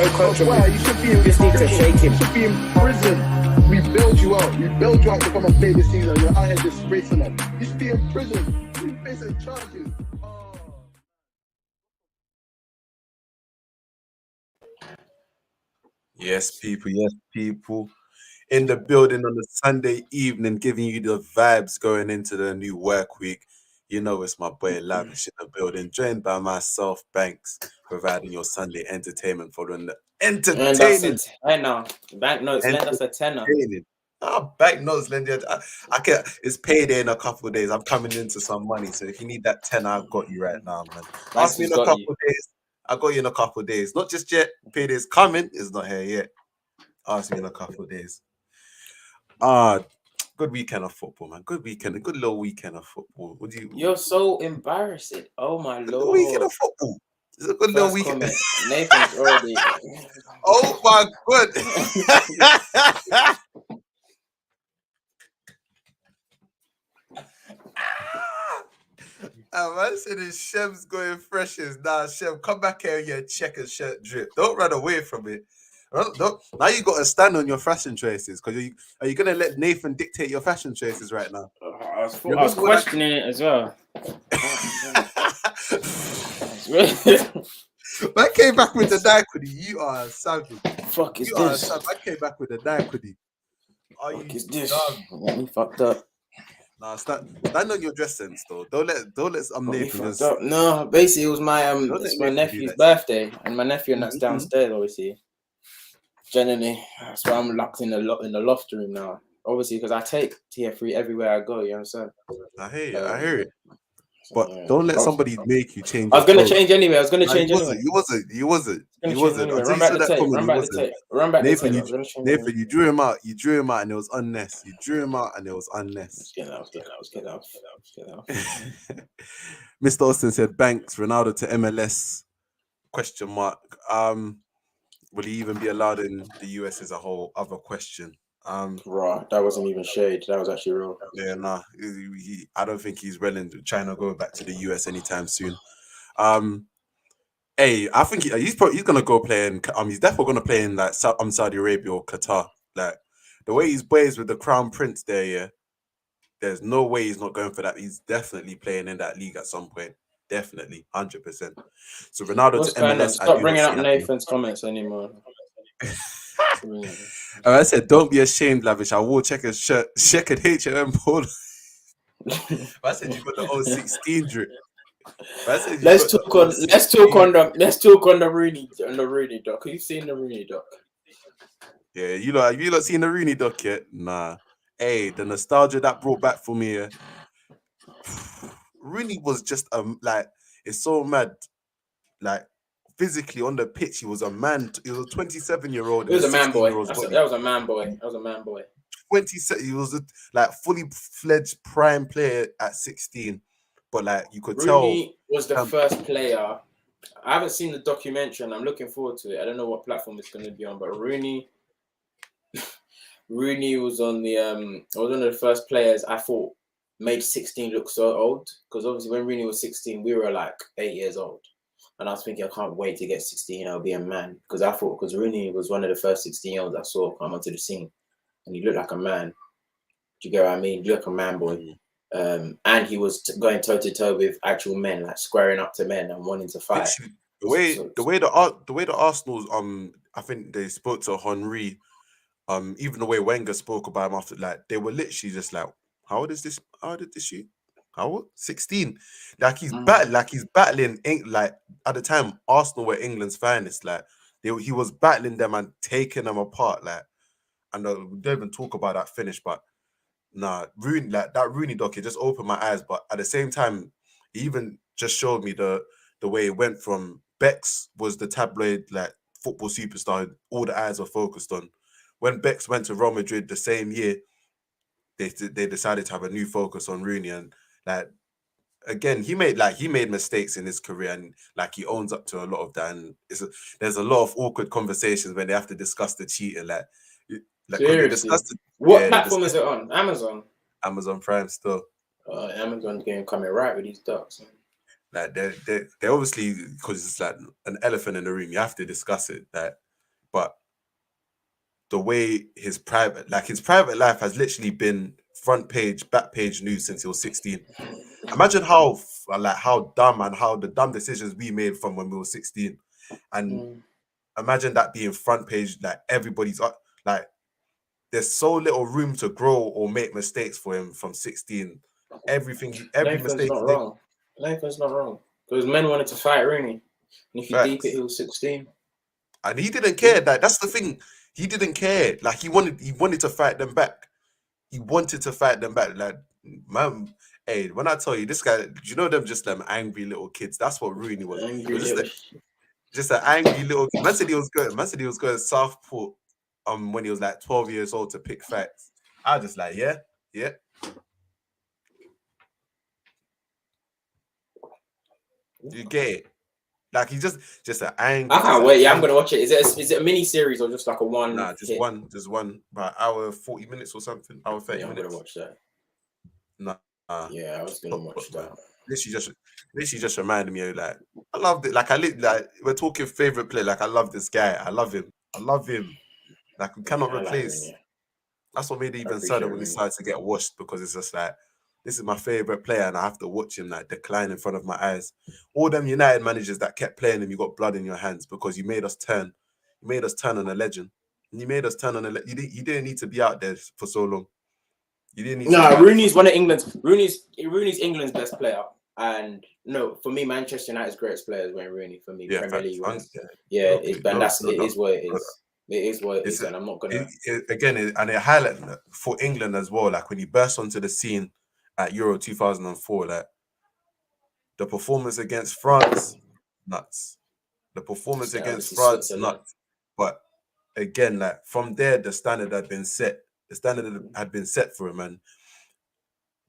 so coachable. Why? You should be in Just need to prison. shake him. You should be in prison. We built you out. We built you out to come and play this season. You're out here disgracing them. You should be in prison. You're facing charges. Yes, people. In the building on the Sunday evening, giving you the vibes going into the new work week. You know it's my boy Lavish in the building, joined by myself, Banks, providing your Sunday entertainment following the And that's a entertaining. tenner. Banknotes, lend us a tenner. Banknotes, Lindy. I can. It's payday in a couple of days. I'm coming into some money, so if you need that tenner, I've got you right now, man. Ask me in a couple of days. I got you in a couple of days. Not just yet. Payday's coming. It's not here yet. Ask me in a couple of days. Good weekend of football, man. Good weekend. A good little weekend of football. What do you? You're so embarrassing. Oh my lord. Good weekend of football. It's a good little weekend. Comment. Nathan's already. Oh my god. Man said his Shem's going freshest. Nah, Shem, come back here in your checker shirt drip. Don't run away from it. Don't. Now you got to stand on your fashion choices, because are you gonna let Nathan dictate your fashion choices right now? I was questioning it as well. Man came back with the Nike. You are a savage. Fuck is you this? I came back with the Nike. Are Fuck you is this? done? Fucked up. Nah, stand on your dress sense though. Don't let Nathan. No, basically it was my it's my nephew's birthday, and my nephew and that's downstairs, obviously. Generally, that's why I'm locked in the loft room now. Obviously, because I take TF3 everywhere I go. You know what I'm saying? I hear it. But don't let somebody make you change. I was gonna change anyway. You wasn't. Run back the tape. Nathan, you drew him out. And it was unnecessary. Let's get out. Mr. Austin said, Banks, Ronaldo to MLS? ? Will he even be allowed in the US is a whole other question. Right, that wasn't even shade. That was actually real. Yeah, nah. I don't think he's willing to try to go back to the US anytime soon. Hey, I think he's gonna go play in. He's definitely gonna play in like Saudi Arabia or Qatar. Like the way he's plays with the Crown Prince there, yeah. There's no way he's not going for that. He's definitely playing in that league at some point. Definitely, 100%. So Ronaldo to MLS. Stop bringing up Nathan's comments anymore. I said, don't be ashamed, Lavish. I will check his shirt, check an H&M polo. I said you got the 016 drip. Let's talk on the Rooney doc. Have you seen the Rooney doc? Yeah, you lot seen the Rooney doc yet? Nah. Hey, the nostalgia that brought back for me. Rooney was just like, it's so mad. Like physically on the pitch, he was a man. He was a 27-year-old. He was a man boy. That was a man boy. 27. He was like fully fledged prime player at 16. But like you could tell, Rooney was the first player. I haven't seen the documentary, and I'm looking forward to it. I don't know what platform it's going to be on, but Rooney was on the was one of the first players I thought made 16 look so old, because obviously when Rooney was 16, we were like 8 years old, and I was thinking I can't wait to get 16. I'll be a man, because Rooney was one of the first 16-year-olds I saw come onto the scene, and he looked like a man. Do you get what I mean? He looked like a man boy. And he was going toe to toe with actual men, like squaring up to men and wanting to fight. The way the Arsenal's I think they spoke to Henry, even the way Wenger spoke about him after, like they were literally just like, how old is this? How old is she? How old? 16. Like he's battling like at the time Arsenal were England's finest. Like he was battling them and taking them apart. Like, and we don't even talk about that finish, but. Nah, Rooney, like that Rooney doc, it just opened my eyes. But at the same time, he even just showed me the way it went from Bex was the tabloid like football superstar, all the eyes were focused on. When Bex went to Real Madrid the same year, they decided to have a new focus on Rooney, and like again, he made mistakes in his career, and like he owns up to a lot of that. And there's a lot of awkward conversations when they have to discuss the cheating, like what platform is it on? Amazon Prime still. Amazon's getting coming right with these docs. Like they obviously, because it's like an elephant in the room, you have to discuss it. Like but the way his private life has literally been front page, back page news since he was 16. Imagine how dumb and how the dumb decisions we made from when we were 16, and imagine that being front page. Like everybody's like, there's so little room to grow or make mistakes for him from 16. Every Nathan's mistake. not wrong. Nathan's not wrong. Because men wanted to fight Rooney. And if you deep it, he was 16. And he didn't care. That's the thing. He didn't care. Like he wanted to fight them back. He wanted to fight them back. Like, man, hey, when I tell you this guy, you know them angry little kids. That's what Rooney was. Angry It was little just an angry little kid. Man said he was going Southport when he was like 12 years old to pick fights. I was just like, yeah. You get it? Like he's just an angry. I can't wait. Yeah, I'm gonna watch it. Is it a mini series or just like a one? Nah, just one. About hour 40 minutes or something. Hour 30 minutes. I'm gonna watch that. Nah. Yeah, I was gonna watch that. Literally just reminded me of like I loved it. Like we're talking favorite player. Like I love this guy. I love him. Like we cannot replace. That's what made it even sadder when he started to get washed, because it's just like, this is my favorite player and I have to watch him like decline in front of my eyes. All them United managers that kept playing him, you got blood in your hands because you made us turn. You made us turn on a legend. You made us turn on a you didn't need to be out there for so long. You didn't need to Rooney's one of England's Rooney's England's best player. And no, for me, Manchester United's greatest player is Wayne Rooney. For me, Premier League. It is what it is. It is what it is, and I'm not gonna. It highlights for England as well. Like when he burst onto the scene at Euro 2004, like the performance against France, nuts. The performance against France, nuts. But again, like from there, the standard had been set. The standard had been set for him. And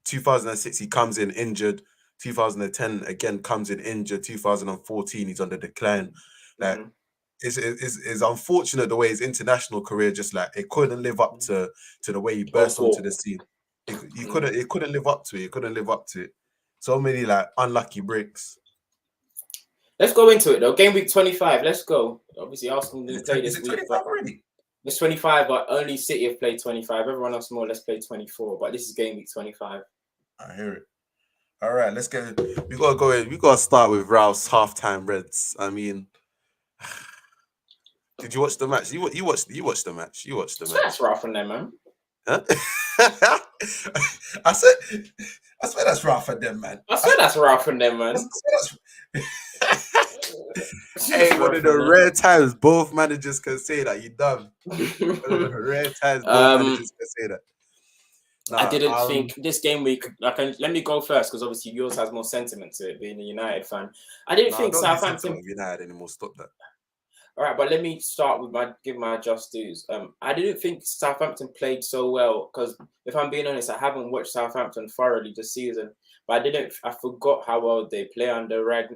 2006, he comes in injured. 2010 again comes in injured. 2014, he's on the decline. Like. It's unfortunate the way his international career just like it couldn't live up to the way he burst onto the scene. It couldn't live up to it. It couldn't live up to it. So many like unlucky breaks. Let's go into it though. Game week 25. Let's go. Obviously, Arsenal didn't play this week. It's 25, but only City have played 25. Everyone else more. Let's play 24. But this is game week 25. I hear it. All right, let's get. We gotta go in. We gotta start with Ralf's halftime Reds. I mean. Did you watch the match? You watched the match. That's Ralph from them, man. Huh? I swear that's Ralph from them, man. Hey, one of the rare times both managers can say that. You dumb. One of the rare times both managers can say that. I didn't think this game week. Let me go first because obviously yours has more sentiment to it, being a United fan. I didn't think Southampton United anymore. Stop that. All right, but let me start with give my just dues. I didn't think Southampton played so well because, if I'm being honest, I haven't watched Southampton thoroughly this season. But I forgot how well they play under Ralph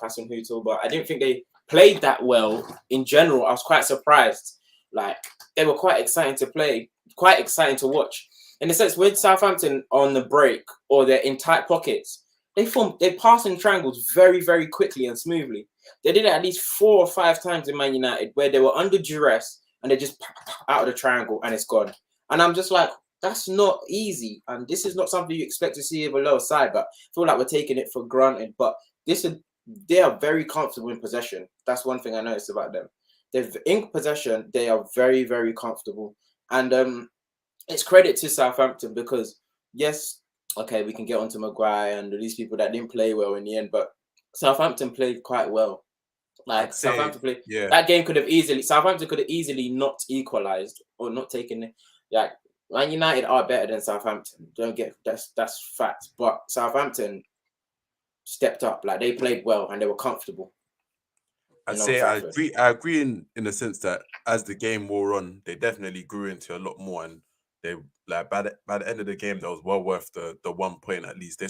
Hasenhüttl. But I didn't think they played that well in general. I was quite surprised. Like they were quite exciting to play, quite exciting to watch. In the sense, with Southampton on the break or they're in tight pockets, they pass in triangles very, very quickly and smoothly. They did it at least 4 or 5 times in Man United where they were under duress and they just out of the triangle and it's gone. And I'm just like, that's not easy. And this is not something you expect to see with a lower side, but I feel like we're taking it for granted. But they are very comfortable in possession. That's one thing I noticed about them. They're in possession. They are very, very comfortable. And it's credit to Southampton because, yes, okay, we can get onto Maguire and these people that didn't play well in the end, but Southampton played quite well. Like Southampton played. Yeah. That game Southampton could have easily not equalized or not taken it. Like Man United are better than Southampton. Don't get that's fact. But Southampton stepped up. Like they played well and they were comfortable. I agree in the sense that as the game wore on, they definitely grew into a lot more, and they like by the end of the game, that was well worth the 1 point at least. They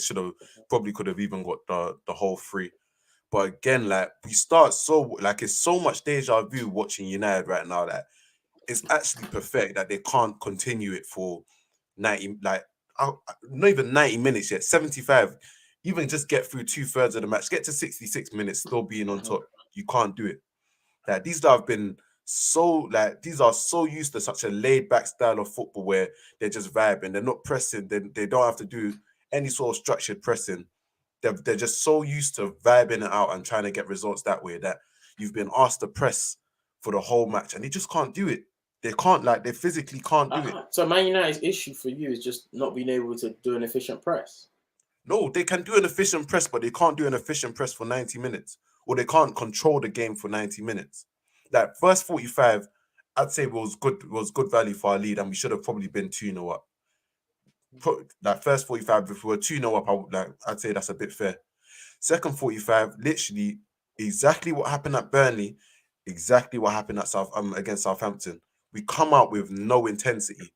could have even got the whole 3. But again, like we start it's so much deja vu watching United right now that it's actually perfect that they can't continue it for 90, like not even 90 minutes yet, 75. Even just get through 2/3 of the match, get to 66 minutes, still being on top. You can't do it. Like these have been these are so used to such a laid back style of football where they're just vibing, they're not pressing, they don't have to do any sort of structured pressing. They're just so used to vibing it out and trying to get results that way that you've been asked to press for the whole match and they just can't do it. They can't, they physically can't do it. So Man United's issue for you is just not being able to do an efficient press. No, they can do an efficient press, but they can't do an efficient press for 90 minutes. Or they can't control the game for 90 minutes. Like first 45, I'd say was good value for our lead, and we should have probably been 2-0 up. Like first 45, if we were 2-0 up, I'd say that's a bit fair. Second 45, literally exactly what happened at Burnley, exactly what happened at against Southampton. We come out with no intensity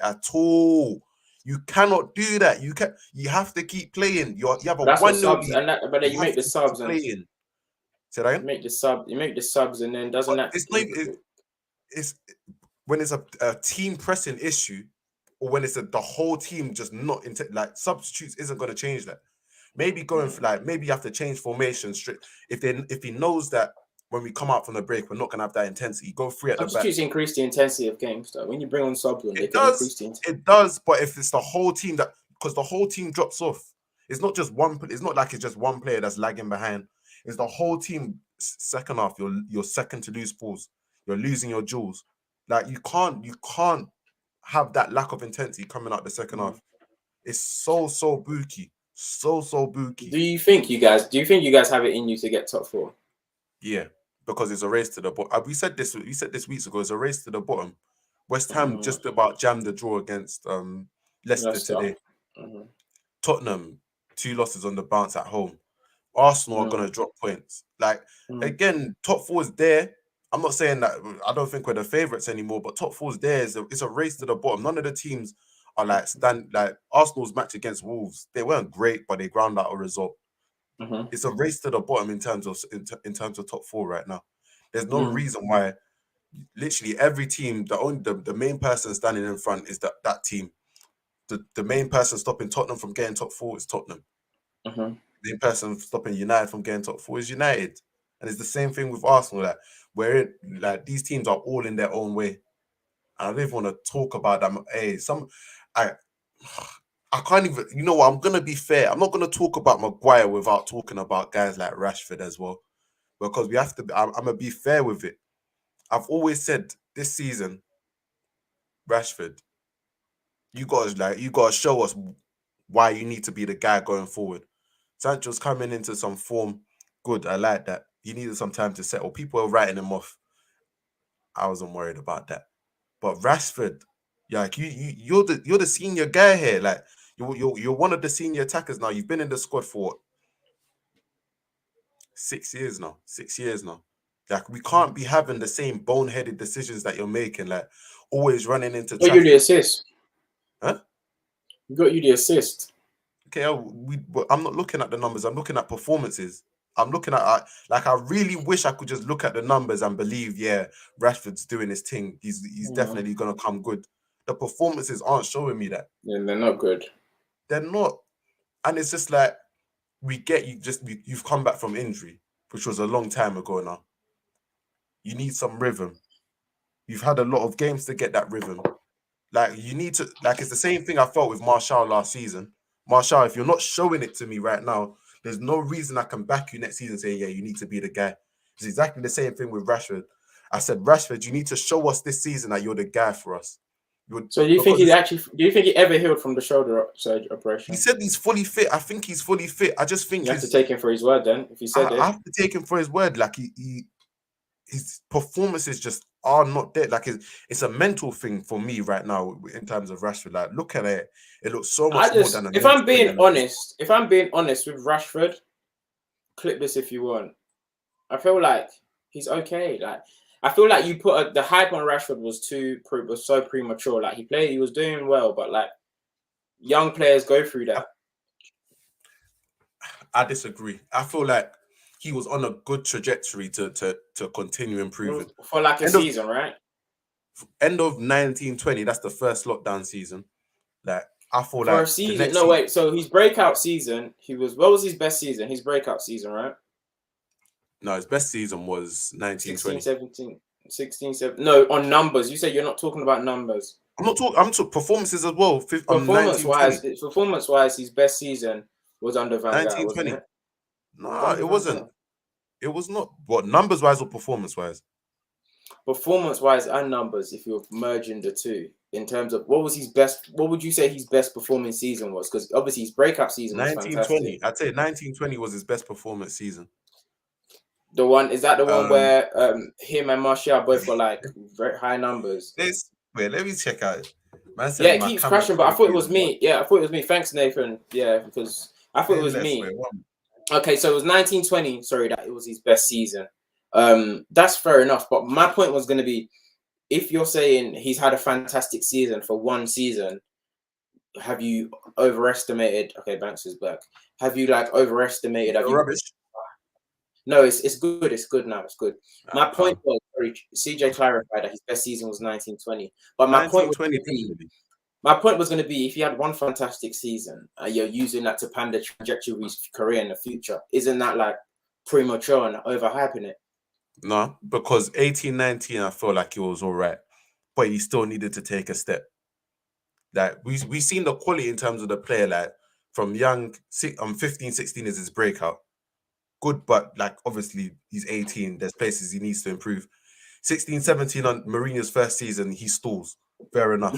at all. You cannot do that. You have to keep playing. You have a 1-0 lead. But then you make the subs and say that again? You make the subs, and then doesn't that? It's when it's a team pressing issue, or when it's the whole team just not substitutes isn't going to change that. Maybe going for maybe you have to change formation straight. If he knows that when we come out from the break, we're not going to have that intensity. Go free at the back. Substitutes increase the intensity of games, though. When you bring on subs, they can increase the intensity. It does, but if it's the whole team because the whole team drops off, it's not just one. It's not like it's just one player that's lagging behind. It's the whole team. Second half, you're second to lose balls. You're losing your jewels. Like you can't have that lack of intensity coming out the second half. It's so booky. So booky. Do you think you guys have it in you to get top 4? Yeah, because it's a race to the bottom. We said this weeks ago. It's a race to the bottom. West Ham just about jammed the draw against Leicester today. Tottenham 2 losses on the bounce at home. Arsenal are going to drop points. Again, top 4 is there. I'm not saying that I don't think we're the favourites anymore, but top 4 is there. It's a race to the bottom. None of the teams are like Arsenal's match against Wolves. They weren't great, but they ground out a result. It's a race to the bottom in terms of top 4 right now. There's no reason why literally every team, the main person standing in front is that team. The main person stopping Tottenham from getting top 4 is Tottenham. The main person stopping United from getting top 4 is United. And it's the same thing with Arsenal, where these teams are all in their own way. And I don't even want to talk about them. Hey, I can't even, you know what, I'm going to be fair. I'm not going to talk about Maguire without talking about guys like Rashford as well. Because we have to, I'm going to be fair with it. I've always said this season, Rashford, you got to show us why you need to be the guy going forward. Sancho's coming into some form. Good, I like that. He needed some time to settle. People are writing him off. I wasn't worried about that. But Rashford, you're the senior guy here. Like you're one of the senior attackers now. You've been in the squad for 6 years now. 6 years now. Like we can't be having the same boneheaded decisions that you're making. Like always running into. Got you the assist. Huh? Got you the assist. Okay, I'm not looking at the numbers. I'm looking at performances. I'm looking at I really wish I could just look at the numbers and believe, yeah, Rashford's doing his thing. He's definitely gonna come good. The performances aren't showing me that. Yeah, they're not good. They're not, and it's just like you've come back from injury, which was a long time ago now. You need some rhythm. You've had a lot of games to get that rhythm. Like you need to, it's the same thing I felt with Martial last season. Martial, if you're not showing it to me right now, there's no reason I can back you next season and say, yeah, you need to be the guy. It's exactly the same thing with Rashford. I said, Rashford, you need to show us this season that you're the guy for us. So do you think he ever healed from the shoulder surgery operation? He said he's fully fit. I think he's fully fit. I just think you have to take him for his word then. If he said it, I have to take him for his word. Like his performances just are not there. Like it's a mental thing for me right now in terms of Rashford. Like look at it. It looks so much more than. If I'm being honest with Rashford, clip this if you want. I feel like he's okay. Like I feel like you put the hype on Rashford was so premature. Like he was doing well, but like young players go through that. I disagree. I feel like he was on a good trajectory to continue improving for like a season, right? End of 1920. That's the first lockdown season. Like I thought for a season. No, wait. So his breakout season, what was his best season? His breakout season, right? No, his best season was 16, 1920. 17, 16, 17. No, on numbers. You said you're not talking about numbers. I'm not talking. I'm talking performances as well. 1920. Performance-wise, his best season was under Van Gaal, wasn't 1920. it? No, it wasn't. It was not. What, numbers wise or performance wise? Performance-wise and numbers, if you're merging the two, in terms of what was his best, what would you say his best performing season was? Because obviously his breakout season was 1920. fantastic. I'd say 1920 was his best performance season. The one is that the one where him and Martial both got like very high numbers. Wait, let me check out. Man said Yeah, it my keeps camera crashing, but I thought it was quality is me. Yeah, I thought it was me. Thanks, Nathan. Yeah, because I thought it was me. Okay, so it was 1920. Sorry, that it was his best season. That's fair enough. But my point was going to be, if you're saying he's had a fantastic season for one season, have you overestimated? Okay, Banks is back. Have you like overestimated? Have you? Rubbish. No, it's good. It's good now. It's good. My point was, sorry, CJ clarified that his best season was 1920. But my point was, my point was going to be, if you had one fantastic season, you're using that to pan the trajectory of his career in the future. Isn't that like premature and overhyping it? No, because 18-19, I feel like he was all right, but he still needed to take a step. Like we seen the quality in terms of the player, like from young, 15, 16 is his breakout. Good, but like obviously he's 18. There's places he needs to improve. 16, 17 on Mourinho's first season, he stalls. Fair enough.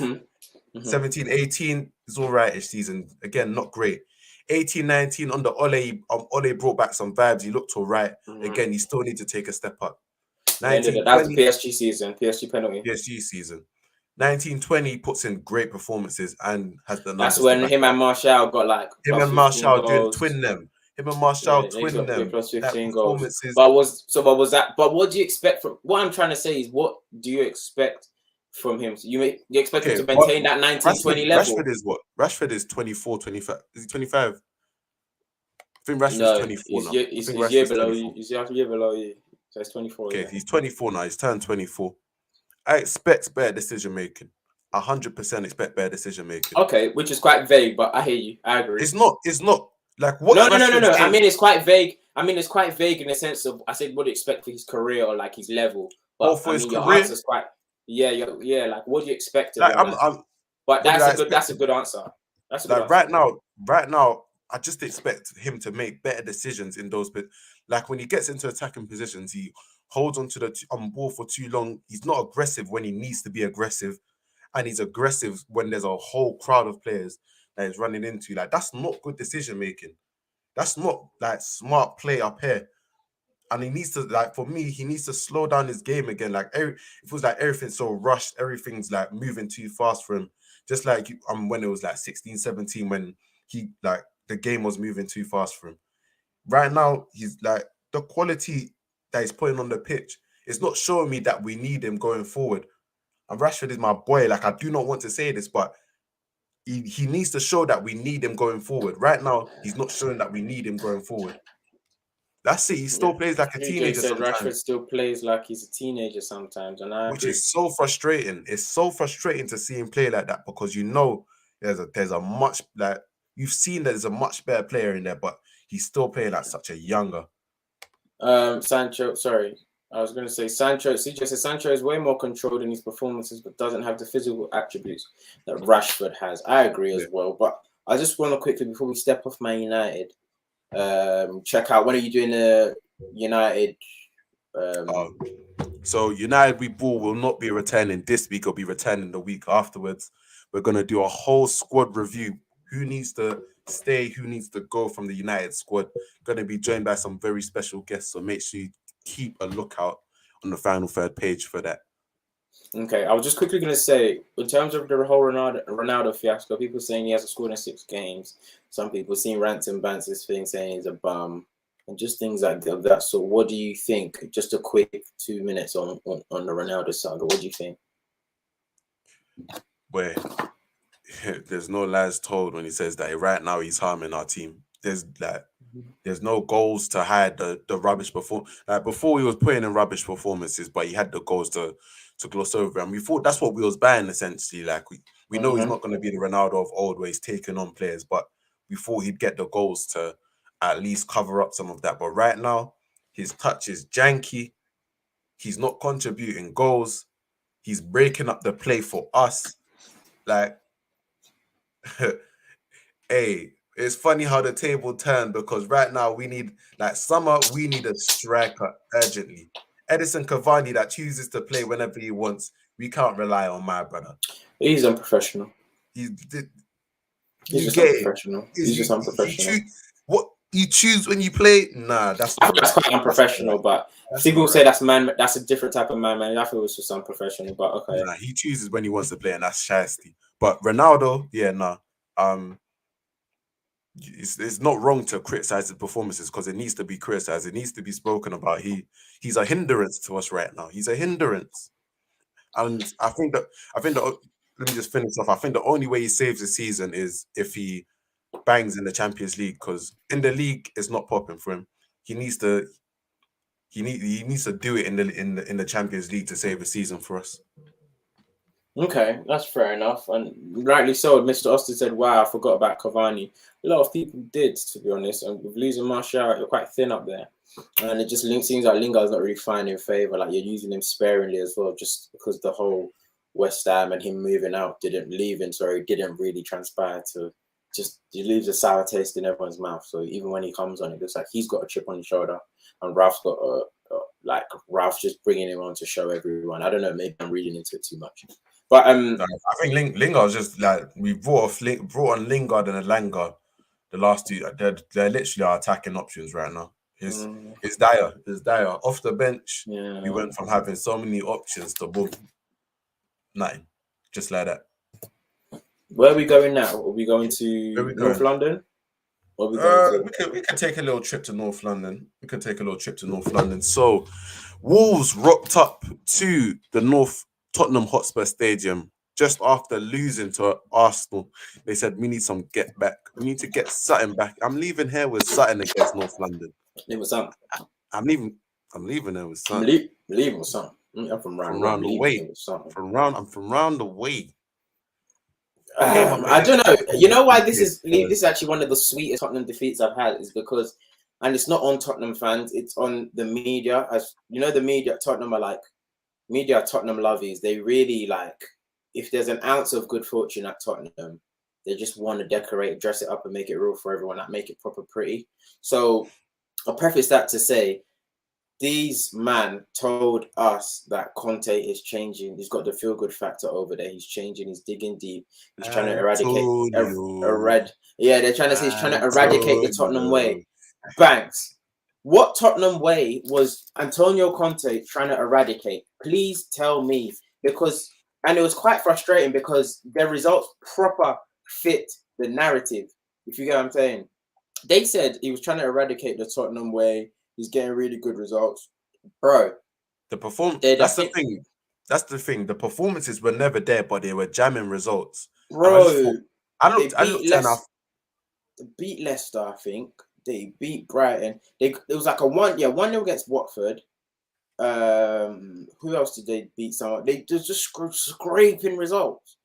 17, 18 is all right-ish season. Again, not great. 18, 19 under Ole, Ole brought back some vibes. He looked all right. Again, he still needs to take a step up. 19, that's the PSG season, PSG penalty. PSG season. 1920 puts in great performances and has the numbers. That's when him and Martial got like him and Martial did twin them. Him and Martial twin them. Plus 15 goals. But what do you expect from? What I'm trying to say is, what do you expect from him? So you expect him to maintain that 1920 level? Rashford is what? Rashford is 24, 25. Is he 25? I think Rashford's 24 now. He's a year below you. He's a year below you. So he's 24. Okay, he's 24 now. He's turned 24. I expect better decision making. 100% expect better decision making. Okay, which is quite vague, but I hear you. I agree. It's not like what? No. I mean, it's quite vague. It's quite vague in the sense of, I said, what do you expect for his career or like his level? But for his your career, answer's quite like what do you expect? Like, but that's a good answer. That's a good answer. Right now, I just expect him to make better decisions in those bits. Like when he gets into attacking positions, he holds onto the ball for too long. He's not aggressive when he needs to be aggressive, and he's aggressive when there's a whole crowd of players that he's running into. Like, that's not good decision making. That's not like smart play up here. And he needs to, like, for me, he needs to slow down his game again. Like, it feels like everything's so rushed. Everything's like moving too fast for him. Just like when it was like 16, 17, when he like the game was moving too fast for him. Right now, he's like the quality that he's putting on the pitch is not showing me that we need him going forward. And Rashford is my boy. Like, I do not want to say this, but he needs to show that we need him going forward. Right now, he's not showing that we need him going forward. That's it. He still plays like a teenager sometimes. Rashford still plays like he's a teenager sometimes, and which is so frustrating. It's so frustrating to see him play like that, because you know there's a much, like, you've seen that there's a much better player in there, but he's still playing like such a younger. Sancho, sorry. I was going to say Sancho. CJ says Sancho is way more controlled in his performances, but doesn't have the physical attributes that Rashford has. I agree as well. But I just want to quickly, before we step off Man United, check out, when are you doing the United? So United will not be returning this week. It'll be returning the week afterwards. We're going to do a whole squad review. Who needs to stay? Who needs to go from the United squad? Going to be joined by some very special guests. So make sure you keep a lookout on the Final Third page for that. Okay, I was just quickly going to say, in terms of the whole Ronaldo fiasco, people saying he hasn't scored in 6 games. Some people seeing rants and bants thing saying he's a bum, and just things like that. So what do you think? Just a quick 2 minutes on the Ronaldo saga. What do you think? Where there's no lies told when he says that right now he's harming our team. There's no goals to hide the rubbish performance. Like, before, he was putting in rubbish performances, but he had the goals to gloss over. And we thought that's what we was buying, essentially. Like, we know he's not going to be the Ronaldo of old where he's taking on players, but we thought he'd get the goals to at least cover up some of that. But right now, His touch is janky. He's not contributing goals. He's breaking up the play for us. Like, hey, it's funny how the table turned because right now we need, like, we need a striker urgently. Edison Cavani that chooses to play whenever he wants. We can't rely on my brother. He's unprofessional. He's just unprofessional. He's just unprofessional. What you choose when you play? Nah, that's I think that's quite unprofessional. But people say that's man. That's a different type of man. I feel it's just unprofessional. But okay. Nah, he chooses when he wants to play, and that's shasty. But Ronaldo, yeah, nah. It's not wrong to criticize his performances because it needs to be criticized. It needs to be spoken about. He's a hindrance to us right now. He's a hindrance, and I think that let me just finish off. I think the only way he saves the season is if he bangs in the Champions League, because in the league it's not popping for him. He needs to do it in the Champions League to save the season for us. Okay, that's fair enough, and rightly so. Mr. Austin said, "Wow, I forgot about Cavani." A lot of people did, to be honest. And with losing Martial, you're quite thin up there, and it just seems like Lingard's not really finding favour. Like you're using him sparingly as well, just because the whole West Ham and him moving out didn't really transpire to. Just he leaves a sour taste in everyone's mouth. So even when he comes on, it looks like he's got a chip on his shoulder, and Ralph's got Ralph's just bringing him on to show everyone. I don't know, maybe I'm reading into it too much. But I think Lingard's just like we brought on Lingard and Elanga. The last two, they're literally our attacking options right now. It's dire. It's dire. Off the bench, we went from having so many options to boom, nothing, just like that. Where are we going now? Are we going to North London? Or we could take a little trip to North London. So, Wolves rocked up to the North Tottenham Hotspur Stadium just after losing to Arsenal. They said, we need some get back. We need to get Sutton back. I'm leaving here with Sutton against North London. Leave with Sutton. I'm leaving there with Sutton. Leaving with Sutton. I'm from round the way. I'm from round the way. I don't know. You know why this is actually one of the sweetest Tottenham defeats I've had is because, and it's not on Tottenham fans, it's on the media. As you know, the media at Tottenham are like Tottenham lovies. They really like, if there's an ounce of good fortune at Tottenham, they just want to decorate, dress it up, and make it real for everyone. Like make it proper pretty. So I'll preface that to say, these man told us that Conte is changing. He's got the feel-good factor over there. He's changing. He's digging deep. He's trying to eradicate. They're trying to say he's trying to eradicate the Tottenham way. Banks, what Tottenham way was Antonio Conte trying to eradicate? Please tell me, because it was quite frustrating because their results proper fit the narrative. If you get what I'm saying, they said he was trying to eradicate the Tottenham way. He's getting really good results, bro. That's the thing. That's the thing. The performances were never there, but they were jamming results, bro. They beat Leicester. I think they beat Brighton. It was like a 1-0 against Watford. Who else did they beat? Someone they just scraping results.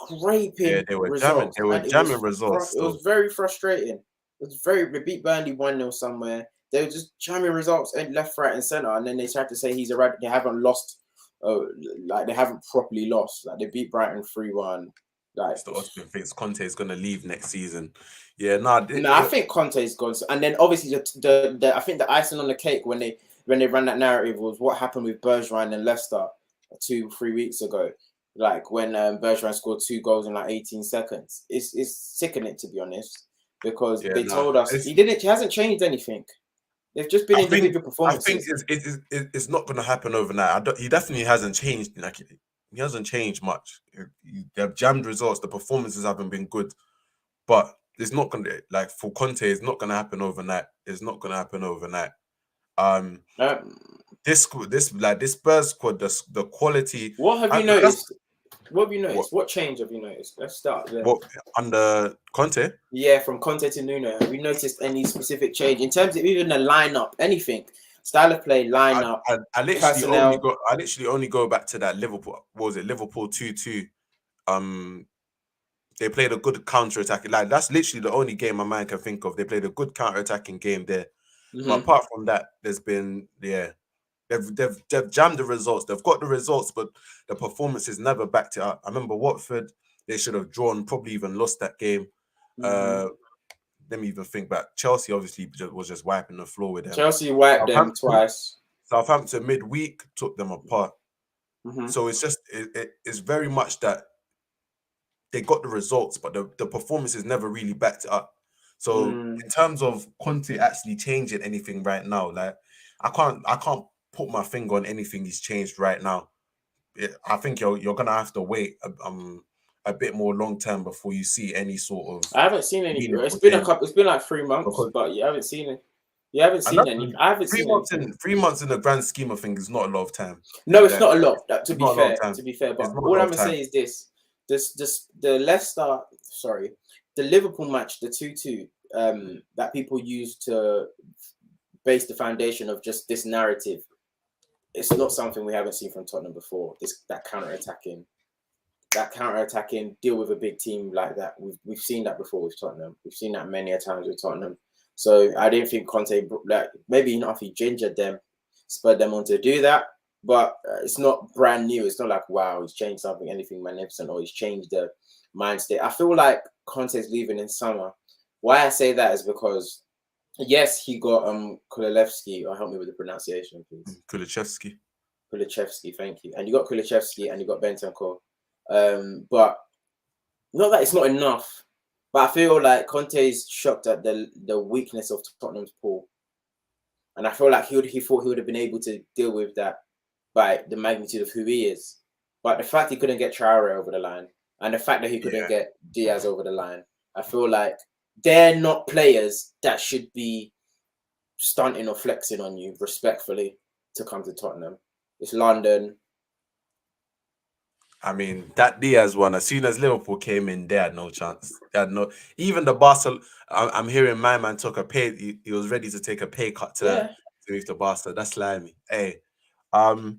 Yeah, they were jamming. They were jamming results. It was very frustrating. They beat Burnley 1-0 somewhere. They were just jamming results and left, right, and centre, and then they tried to say they haven't lost, they haven't properly lost. Like they beat Brighton 3-1. Like the Austin thinks Conte is gonna leave next season. Yeah, I think Conte's gone. And then obviously the I think the icing on the cake when they ran that narrative was what happened with Bergwijn and Leicester 2-3 weeks ago. Like when Bergwijn scored 2 goals in like 18 seconds. It's sickening, to be honest, because they told us he hasn't changed anything. They've just been individual performances. I think it's not going to happen overnight. He definitely hasn't changed. Like he hasn't changed much. They've jammed results. The performances haven't been good, but it's not going to for Conte. It's not going to happen overnight. It's not going to happen overnight. This Spurs squad, the quality. What have you noticed? What have you noticed? What change have you noticed? Let's start there. What under Conte? Yeah, from Conte to Nuno. Have you noticed any specific change in terms of even the lineup? Anything? Style of play, lineup. I literally only go back to that Liverpool. What was it? Liverpool 2-2. They played a good counter-attacking. Like that's literally the only game my mind can think of. They played a good counter-attacking game there. But apart from that, there's been they've jammed the results. They've got the results, but the performances never backed it up. I remember Watford, they should have drawn, probably even lost that game. Let me even think back. Chelsea obviously was just wiping the floor with them. Chelsea wiped them twice. Southampton midweek took them apart. So it's just it's very much that they got the results, but the performances never really backed it up. So in terms of Conte actually changing anything right now, like I can't put my finger on anything he's changed right now. I think you're gonna have to wait a bit more long term before you see any sort of. I haven't seen any. It's been like 3 months, but you haven't seen it. You haven't seen any. I haven't seen 3 months in the grand scheme of things is not a lot of time. No, it's not a lot. To be fair, but all I'm gonna say is this: the Liverpool match, the 2-2, that people use to base the foundation of just this narrative. It's not something we haven't seen from Tottenham before. That counter-attacking, deal with a big team like that. We've seen that before with Tottenham. We've seen that many a times with Tottenham. So I didn't think Conte, like, maybe not if he gingered them, spurred them on to do that, but it's not brand new. It's not like, wow, he's changed anything magnificent, or he's changed the mind state. I feel like Conte's leaving in summer. Why I say that is because, yes, he got Kulishevsky, or help me with the pronunciation, please. Kulishevsky, thank you. And you got Kulishevsky and you got Bentancur. But not that it's not enough, but I feel like Conte's shocked at the weakness of Tottenham's pool, and I feel like he thought he would have been able to deal with that by the magnitude of who he is. But the fact he couldn't get Traore over the line, and the fact that he couldn't get Diaz over the line, I feel like they're not players that should be stunting or flexing on you, respectfully, to come to Tottenham. It's London. I mean, that Diaz one, as soon as Liverpool came in, they had no chance. They had no. Even the Barca, I'm hearing my man took a pay. He was ready to take a pay cut to move to Barca. That's slimy. Hey, I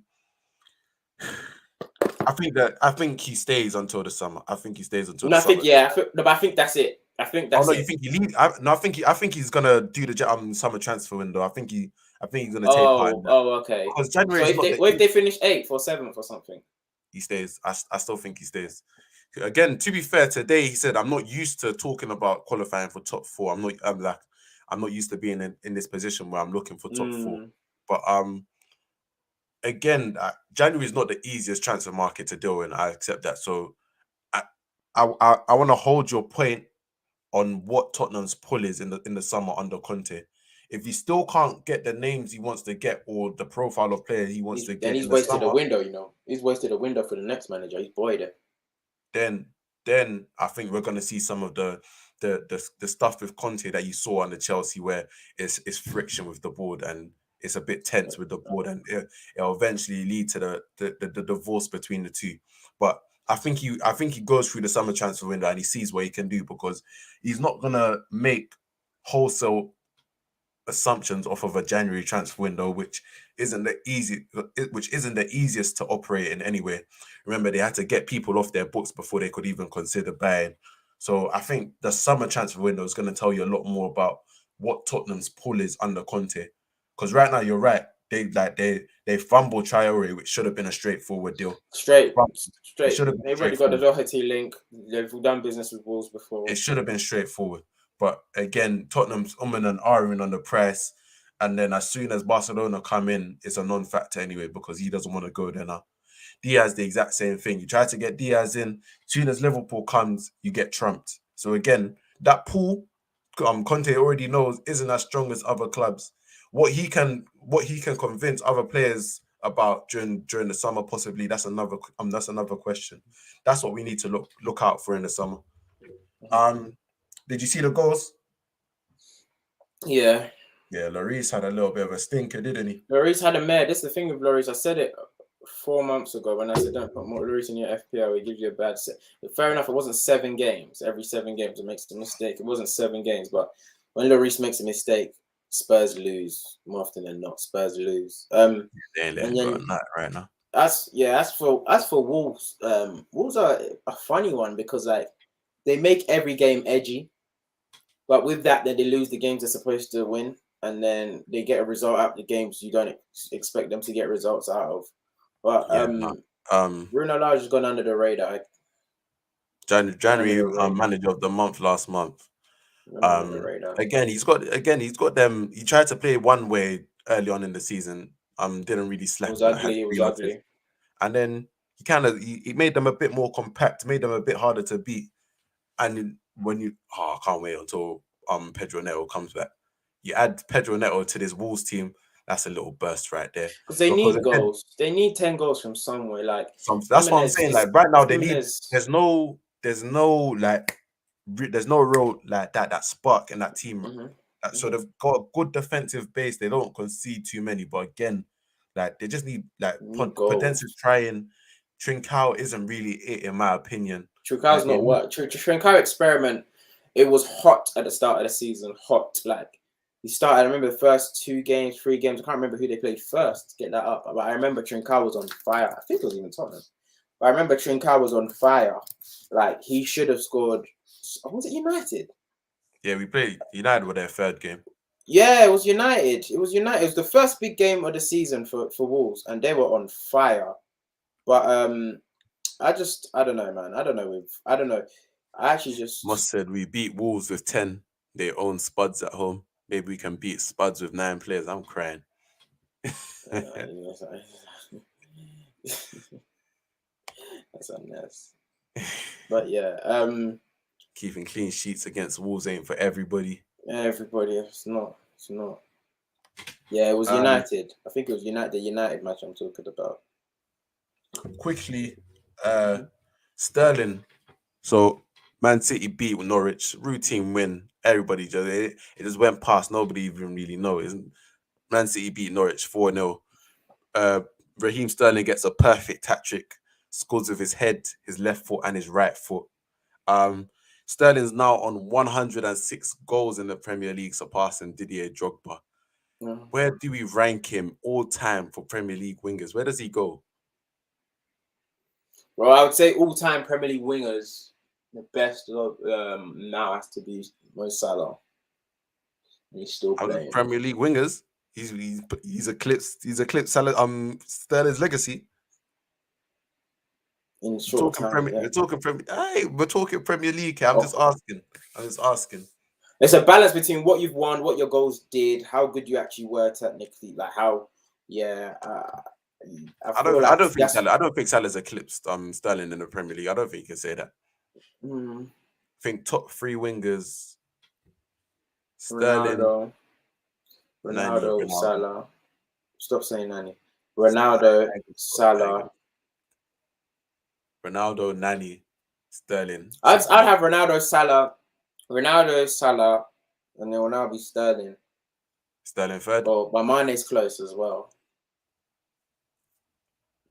think he stays until the summer. I think he stays until the summer. But I think that's it. I think that's you think he leaves? I think he's gonna do the summer transfer window. I think he's gonna take part in that. Okay. Because January. So if they finish 8th or 7th or something, he stays. I still think he stays. Again, to be fair, today he said, "I'm not used to talking about qualifying for top 4. I'm not used to being in this position where I'm looking for top 4." But again, January is not the easiest transfer market to deal with. I accept that. So I want to hold your point on what Tottenham's pull is in the summer under Conte. If he still can't get the names he wants to get, or the profile of player he wants to get, then he's wasted a window. He's wasted a window for the next manager. He's buoyed it. Then I think we're gonna see some of the stuff with Conte that you saw under Chelsea, where it's friction with the board and it's a bit tense with the board, and it'll eventually lead to the divorce between the two. But I think he goes through the summer transfer window and he sees what he can do, because he's not gonna make wholesale assumptions off of a January transfer window, which isn't the easiest to operate in anyway. Remember, they had to get people off their books before they could even consider buying. So I think the summer transfer window is going to tell you a lot more about what Tottenham's pull is under Conte. Because right now, you're right. They fumbled Traore, which should have been a straightforward deal. Straight. They've already got the Doherty link. They've done business with Wolves before. It should have been straightforward. But again, Tottenham's and ahhing on the price. And then as soon as Barcelona come in, it's a non-factor anyway, because he doesn't want to go there now. Diaz, the exact same thing. You try to get Diaz in. As soon as Liverpool comes, you get trumped. So again, that pool, Conte already knows, isn't as strong as other clubs. What he can convince other players about during the summer, possibly, that's another question. That's what we need to look out for in the summer. Did you see the goals? Yeah. Yeah, Lloris had a little bit of a stinker, didn't he? Lloris had a mare. That's the thing with Lloris. I said it 4 months ago when I said don't put more Lloris in your FPL. It gives you a bad set. Fair enough, it wasn't 7 games. Every 7 games it makes a mistake. It wasn't 7 games, but when Lloris makes a mistake, Spurs lose more often than not. Spurs lose. They ain't got that right now. As for Wolves, Wolves are a funny one because like they make every game edgy, but with that, then they lose the games they're supposed to win. and then they get a result out of the games you don't expect them to get results out of. But Bruno Lage has gone under the radar. January manager of the month last month. Under the radar. Again, he's got them. He tried to play one way early on in the season. Didn't really slack. It was ugly. And then he made them a bit more compact, made them a bit harder to beat. And when I can't wait until Pedro Neto comes back. You add Pedro Neto to this Wolves team, that's a little burst right there. Because they need goals. They need 10 goals from somewhere. That's what I'm saying. Like right now, they need. There's no real that spark in that team. Mm-hmm. So they've got a good defensive base. They don't concede too many, but again, they just need Potence's trying. Trincao isn't really it, in my opinion. Trincão's not what. Trincão experiment. It was hot at the start of the season. Hot. He started, I remember the first 3 games. I can't remember who they played first to get that up. But I remember Trincão was on fire. I think it was even Tottenham. But I remember Trincão was on fire. He should have scored. Was it United? Yeah, we played United with their 3rd game. Yeah, it was United. It was the first big game of the season for Wolves, and they were on fire. But I don't know, man. I don't know. I actually just must said we beat Wolves with 10. They own Spuds at home. Maybe we can beat Spuds with 9 players. I'm crying. That's a mess. But yeah, keeping clean sheets against Wolves ain't for everybody. Everybody, it's not. Yeah, it was United. I think it was the United match I'm talking about. Quickly, Sterling. So Man City beat Norwich, routine win. Everybody it just went past. Nobody even really knows. Man City beat Norwich 4-0. Raheem Sterling gets a perfect hat trick, scores with his head, his left foot, and his right foot. Sterling's now on 106 goals in the Premier League, surpassing Didier Drogba. Mm-hmm. Where do we rank him all time for Premier League wingers? Where does he go? Well, I would say all-time Premier League wingers, the best now has to be Mo Salah. He's still playing. Premier League wingers. He's eclipsed Salah, Sterling's legacy. In short time, we're talking Premier League. I'm just asking. It's a balance between what you've won, what your goals did, how good you actually were technically, how. Yeah, I don't think Salah's eclipsed Sterling in the Premier League. I don't think you can say that. I think top 3 wingers: Sterling, Ronaldo, Salah. Stop saying Nani. Ronaldo, Salah. Ronaldo, Nani, Sterling. I'd have Ronaldo, Salah, and then will now be Sterling. Sterling 3rd. But Mane's close as well.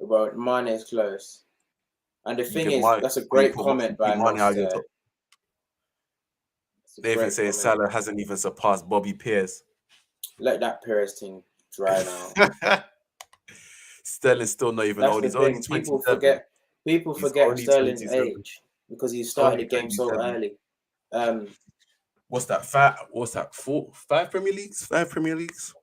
But Mane's close. And the thing is, that's a great comment by Mane. Nathan saying Salah hasn't even surpassed Bobby Pearce. Let that Perez thing dry now. Sterling's still not even old. He's only 27. People forget Sterling's age because he started the game so early. What's that? 5 Premier Leagues? 5 Premier Leagues?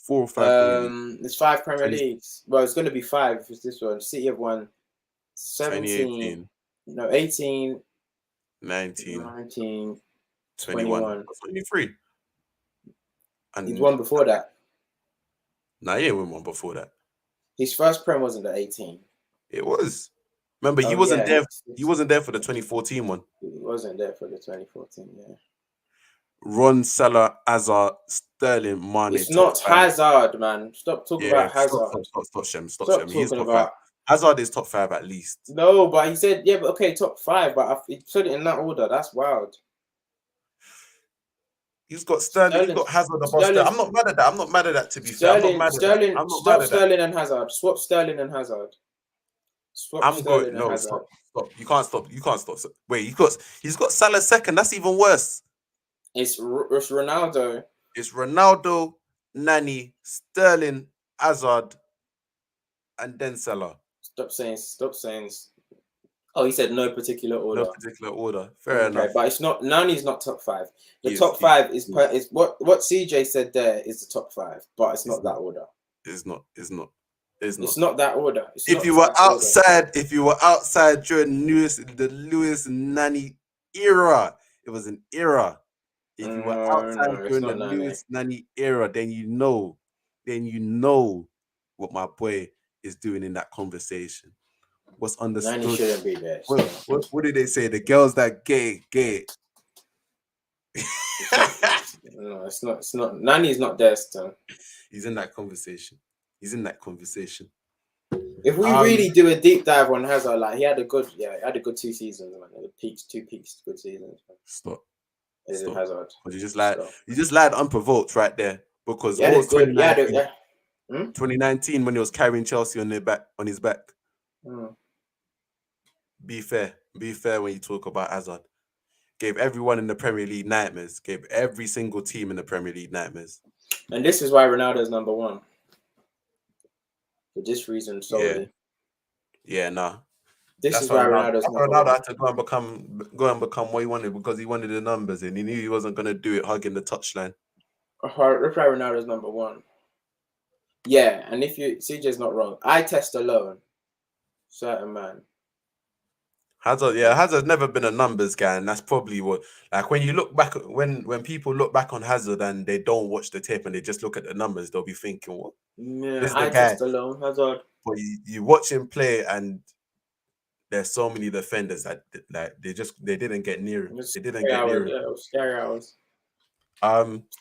4 or 5 Premier Leagues? It's 5 Premier Leagues. Well, it's going to be 5 if it's this one. City have won 17. No, 18. 19. 21. 23. And he's won before that. Nah, he ain't won before that. His first Prem wasn't at 18. It was. Remember, he wasn't there. He wasn't there for the 2014 one. He wasn't there for the 2014. Yeah. Ron, Salah, Hazard, Sterling, Mane. It's not Hazard, man. Stop talking about Hazard. Stop, Shem. He's top 5. Hazard is top 5 at least. No, but he said, yeah, but okay, top 5, but he put it in that order. That's wild. He's got Sterling. He's got Hazard above Sterling. I'm not mad at that. To be fair, I'm not mad at that. Stop Sterling and Hazard. Swap Sterling and Hazard. Stop. You can't stop. Wait, he's got Salah 2nd. That's even worse. It's Ronaldo. It's Ronaldo, Nani, Sterling, Hazard, and then Salah. Stop saying. Oh, he said no particular order. No particular order. Fair Okay, enough. but it's not. Nani's not top 5. The He is, top he 5 is is. is what CJ said there is the top 5, but it's not that order. It's not. It's not that order. It's If not you the were first order. outside during the Lewis Nani era, it was an era. If you were outside No, it's during the not Nani. Lewis Nani era, then you know what my boy is doing in that conversation. What's understood? Nani shouldn't be there. What did they say? The girls that gay. No, it's not. It's not. Nani's not there still. He's in that conversation. If we really do a deep dive on Hazard, like he had a good 2 seasons, man. Two peaks, good seasons. Man. Stop. Hazard. But you just lied unprovoked right there. Because Yeah, what was it's good. 2019? Yeah. 2019 when he was carrying Chelsea on his back. Be fair when you talk about Hazard. Gave everyone in the Premier League nightmares. Gave every single team in the Premier League nightmares. And this is why Ronaldo's number 1. For this reason solely. Yeah, nah. This is why Ronaldo's number 1. Ronaldo had to go and become what he wanted because he wanted the numbers and he knew he wasn't going to do it hugging the touchline. That's why Ronaldo's number 1. Yeah, and if CJ's not wrong, eye test alone, certain man. Hazard's never been a numbers guy, and that's probably what. Like when you look back, when people look back on Hazard and they don't watch the tape and they just look at the numbers, they'll be thinking, "What? Yeah, this is eye the guy." test alone, Hazard. But you watch him play, and there's so many defenders that like they didn't get near him. They didn't get near him. Yeah, it was scary hours.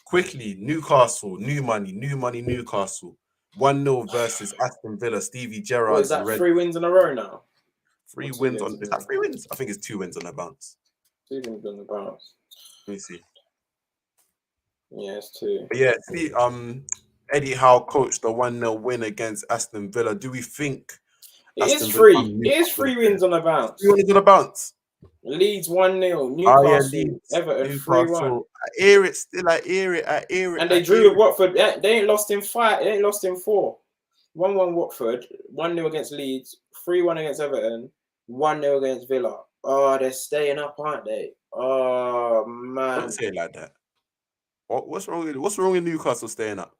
Quickly, Newcastle, new money, Newcastle. 1-0 versus Aston Villa. Stevie Gerrard. What is that? 3 wins in a row now. 3 wins on. Is that 3 wins? I think it's 2 wins on the bounce. 2 wins on the bounce. Let me see. Yeah, it's 2. But yeah, see, Eddie Howe coached the 1-0 win against Aston Villa. Do we think it is 3? It is 3 wins on the bounce. 3 wins on the bounce. Leeds 1-0. Newcastle, Everton 3-1. I hear it. And they drew with Watford. They ain't lost in 5. They ain't lost in 4. 1-1 Watford, 1-0 against Leeds, 3-1 against Everton, 1-0 against Villa. Oh, they're staying up, aren't they? Oh man. Don't say it like that. What's wrong with Newcastle staying up?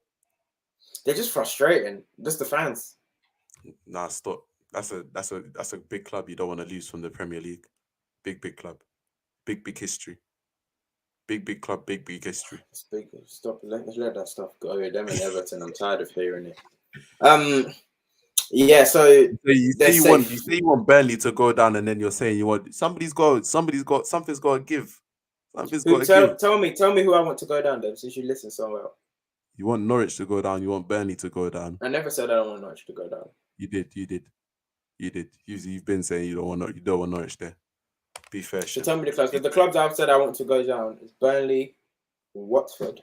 They're just frustrating. Just the fans. Nah, stop. That's a big club you don't want to lose from the Premier League. Big club. Big history. Big club, big history. Stop. Let's let that stuff go. Them and Everton. I'm tired of hearing it. Yeah. So you say you want Burnley to go down, and then you're saying you want something's got to give. Tell me who I want to go down then, since you listen so well. You want Norwich to go down. You want Burnley to go down. I never said I don't want Norwich to go down. You did. You've been saying you don't want Norwich there. Be fair. So tell me the clubs. The clubs I've said I want to go down is Burnley, Watford.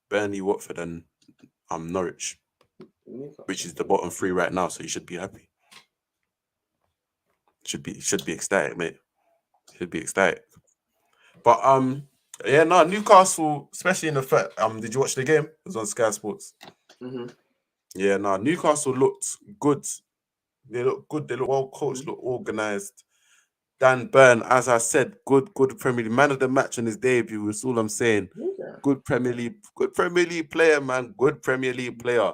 Burnley, Watford, and Norwich, which is the bottom 3 right now. So you should be happy. Should be ecstatic, mate. Should be ecstatic. But Newcastle, especially in the fact. Did you watch the game? It was on Sky Sports. Mm-hmm. Yeah, Newcastle looked good. They look good. They look well coached. Look organized. Dan Burn, as I said, good Premier League man of the match on his debut. That's all I'm saying. Yeah. Good Premier League player, man. Good Premier League player.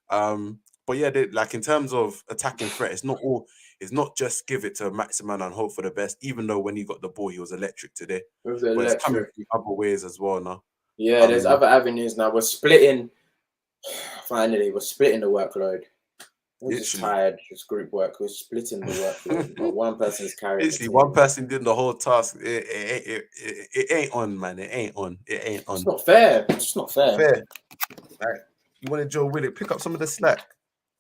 But yeah, like in terms of attacking threat, it's not just give it to Maximan and hope for the best. Even though when he got the ball, he was electric today. It's coming through other ways as well now. Yeah, there's other avenues now. We're splitting. Finally, we're splitting the workload. We're just tired. It's group work. We're splitting the workload. One person's carrying. Literally, one person did the whole task. It ain't on, man. It ain't on. It's not fair. It's just not fair. Like, you wanted Joe Willock, pick up some of the slack.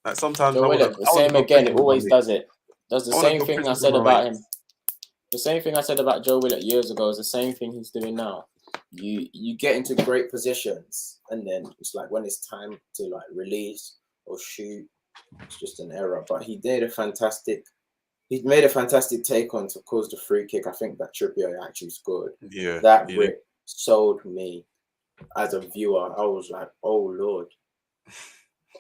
Like sometimes Joe Willock, the same again. It always does it. Does the same thing I said about him. The same thing I said about Joe Willock years ago is the same thing he's doing now. You get into great positions, and then it's like when it's time to like release or shoot, it's just an error. But he made a fantastic take on to cause the free kick. I think that Trippier actually scored. Yeah, that rip sold me as a viewer. I was like, oh Lord,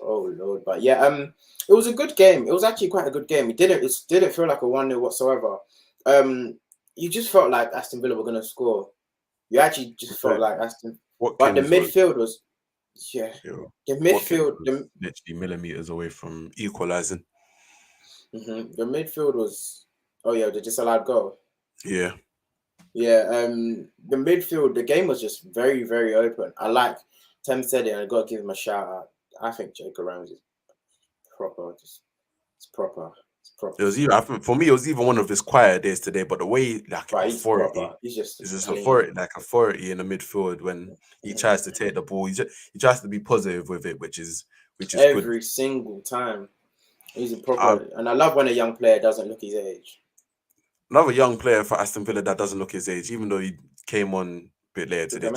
Oh Lord, but yeah, it was a good game. It was actually quite a good game. It didn't feel like a 1-0 whatsoever. You just felt like Aston Villa were gonna score. You actually just felt like Aston, but the Watkins was, midfield was, yeah, you know, the Watkins midfield, was literally millimeters away from equalising. the midfield was. Oh yeah, they just allowed goal. Yeah. Yeah, the midfield, the game was just very, very open. I like Tem said it, and I got to give him a shout out. I think Jacob Rams is proper. It's proper. It's proper. It was even, I think for me, it was even one of his quieter days today. But the way, like, Right, he's proper. authority, He's just is just clean. authority in the midfield when he tries to take the ball. He tries to be positive with it, which is Every good. single time. He's a proper, and I love when a young player doesn't look his age. Another young player for Aston Villa that doesn't look his age, even though he came on a bit later today.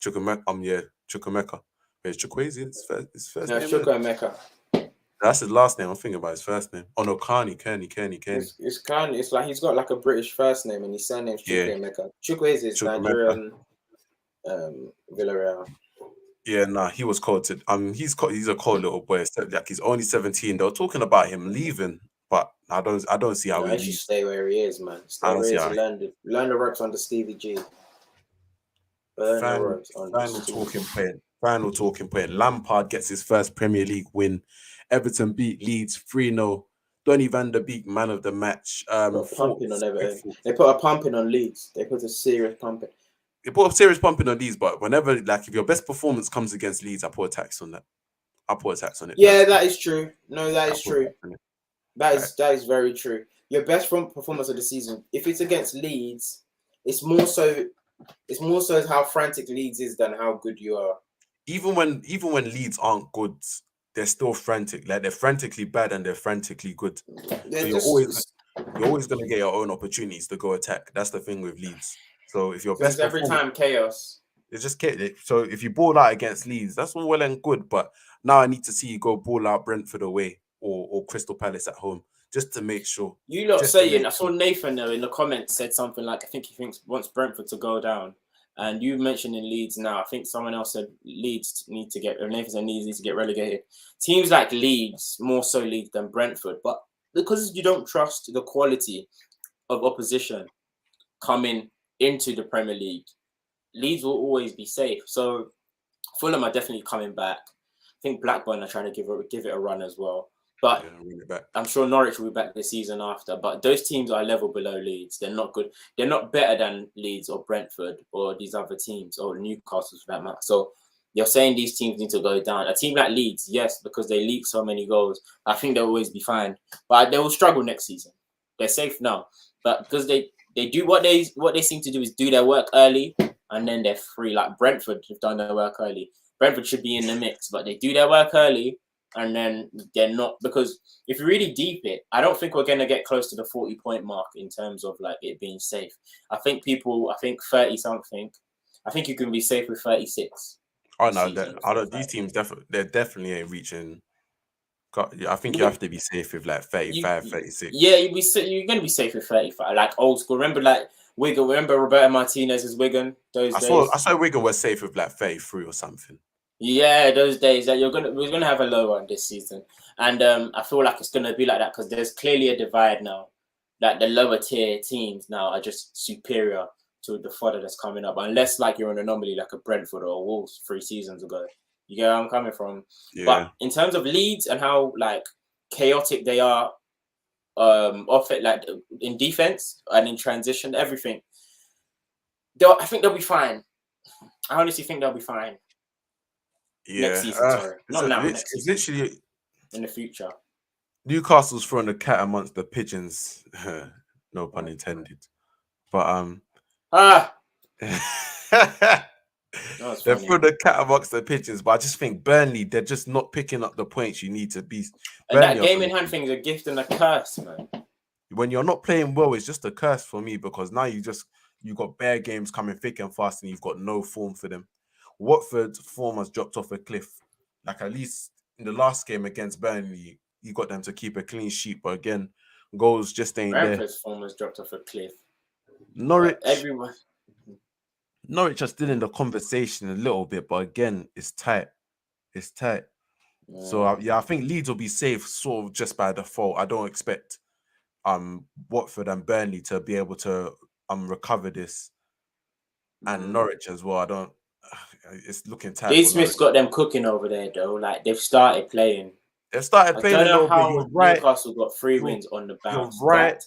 Chukwuemeka. Wait, Chukwueze, his first No, name. Chukwuemeka. That's his last name. I'm thinking about his first name. Oh no, Kearney. It's kind of, it's like he's got like a British first name and his surname's Chukwuemeka. Chukwueze is Nigerian, Villarreal. Yeah, nah, he was cold. He's a cold little boy. Like he's only 17. They were talking about him leaving, but I don't see how No, he he should leaves. stay where he is, man. Stay I don't where he see is how. and learn the ropes under Stevie G. Final talking point. Lampard gets his first Premier League win. Everton beat Leeds 3-0. Donny van der Beek, man of the match. Pumping on Everton. They put a pumping on Leeds. They put a serious pumping. They put a serious pumping on Leeds, but whenever, like, if your best performance comes against Leeds, I put a tax on that. I put a tax on it. Yeah, that is true. No, that is true. That is very true. Your best performance of the season, if it's against Leeds, it's more so how frantic Leeds is than how good you are. Even when Leeds aren't good, they're still frantic. Like, they're frantically bad and they're frantically good. So you're always gonna get your own opportunities to go attack. That's the thing with Leeds. So if your best every time chaos. It's just so if you ball out against Leeds, that's all well and good. But now I need to see you go ball out Brentford away or Crystal Palace at home, just to make sure. You lot saying, I saw Nathan though in the comments said something like, I think he wants Brentford to go down. And you mentioned in Leeds now, I think someone else said Leeds need to get, or Nathan said Leeds need to get relegated. Teams like Leeds, more so Leeds than Brentford, but because you don't trust the quality of opposition coming into the Premier League, Leeds will always be safe. So Fulham are definitely coming back. I think Blackburn are trying to give it a run as well. But I'm sure Norwich will be back the season after. But those teams are level below Leeds. They're not good. They're not better than Leeds or Brentford or these other teams or Newcastle for that matter. So you're saying these teams need to go down. A team like Leeds, yes, because they leak so many goals. I think they'll always be fine. But they will struggle next season. They're safe now. But because they do what they seem to do is do their work early and then they're free. Like Brentford have done their work early. Brentford should be in the mix, but they do their work early. And then they're not, because if you really deep it, I don't think we're going to get close to the 40-point mark in terms of like it being safe. I think 30 something. I think you can be safe with 36. Oh no, these teams definitely ain't reaching. I think you have to be safe with like 35, 36. Yeah, you're going to be safe with 35, like old school. Remember like Wigan? Remember Roberto Martinez's Wigan? I saw Wigan was safe with like 33 or something. Yeah, those days that we're gonna have a low one this season, and I feel like it's gonna be like that because there's clearly a divide now. Like the lower tier teams now are just superior to the fodder that's coming up, unless like you're an anomaly like a Brentford or a Wolves 3 seasons ago. You get where I'm coming from? Yeah. But in terms of Leeds and how like chaotic they are, off it like in defense and in transition, everything. I think they'll be fine. I honestly think they'll be fine. Yeah, next season, sorry. Not now, next it's season. Literally in the future. Newcastle's throwing the cat amongst the pigeons. No pun intended. But they're throwing the cat amongst the pigeons. But I just think Burnley, they're just not picking up the points you need to be. And that game in hand thing is a gift and a curse, man. When you're not playing well, it's just a curse for me because now you got bare games coming thick and fast, and you've got no form for them. Watford's form has dropped off a cliff. Like at least in the last game against Burnley, you got them to keep a clean sheet, but again, goals just ain't there. Brentford's form has dropped off a cliff. Norwich Everyone. are still in the conversation a little bit, but again, it's tight. It's tight. So I think Leeds will be safe, sort of just by default. I don't expect Watford and Burnley to be able to recover this, and Norwich as well. I don't. It's looking tight. Lee Smith's got them cooking over there though. Like they've started playing. They've started playing a little bit. You're right. Newcastle got 3 wins on the bounce. You're right. That,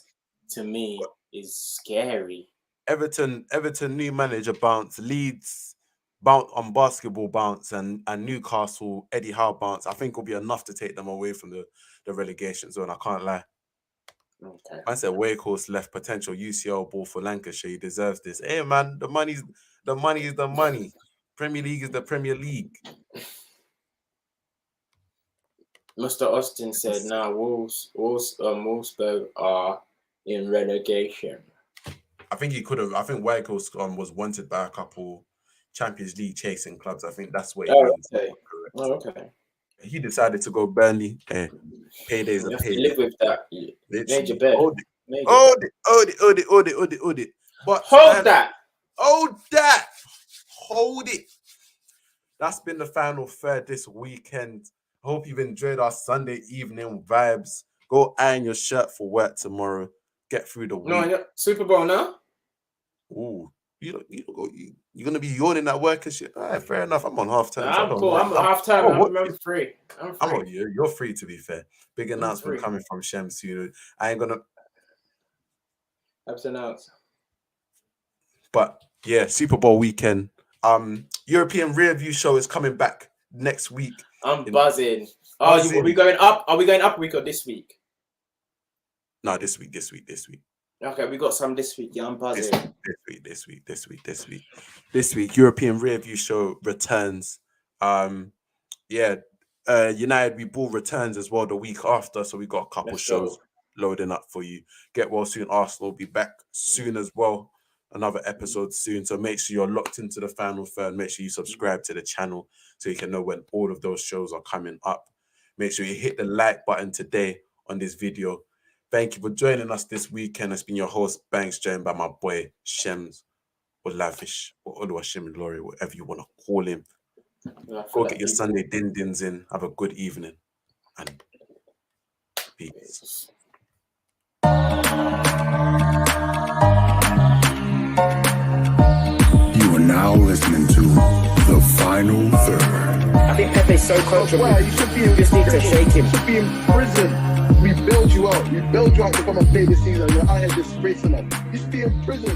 to me, is scary. Everton, new manager bounce. Leeds bounce on basketball bounce, and Newcastle Eddie Howe bounce. I think will be enough to take them away from the relegation zone. I can't lie. Okay. I said Wakehorse left potential UCL ball for Lancashire. He deserves this. Hey man, the money is the money. Premier League is the Premier League. Mr. Austin said, "Now Wolfsburg are in relegation." I think he could have. I think Wakehorse was wanted by a couple Champions League chasing clubs. I think that's what he means. Okay. Oh, okay. He decided to go Burnley. Payday's a payday. Live with that. Major bet. Hold it. But hold that. Hold it. That's been the final third this weekend. Hope you've enjoyed our Sunday evening vibes. Go iron your shirt for work tomorrow. Get through the week. No, Super Bowl now. Ooh, you're gonna be yawning at work and shit. All right, fair enough. I'm on half time. I'm cool. I'm half time. I'm free. You're free, to be fair. Big announcement coming from Shems. I ain't gonna. Absolutely. But yeah, Super Bowl weekend. European Rear View show is coming back next week. I'm buzzing. Are we going up? Are we going up week or this week? No, this week. Okay, we got some this week. Yeah, I'm buzzing. This week, European Rear View show returns. United We Ball returns as well the week after. So we got a couple shows loading up for you. Get well soon. Arsenal will be back soon as well. Another episode soon. So make sure you're locked into the final third. Make sure you subscribe to the channel so you can know when all of those shows are coming up. Make sure you hit the like button today on this video. Thank you for joining us this weekend. It's been your host, Banks, joined by my boy, Shems, or Lavish, or Oluwashim Lori, whatever you want to call him. Go get your Sunday din-dins in. Have a good evening. And peace. You are now listening to The Final Third. I think Pepe's so controversial. Wow, you should be in just need to shake him. You should be in prison. We build you out. We build you out to come and play this season. You're out here disgracing us. You should be in prison.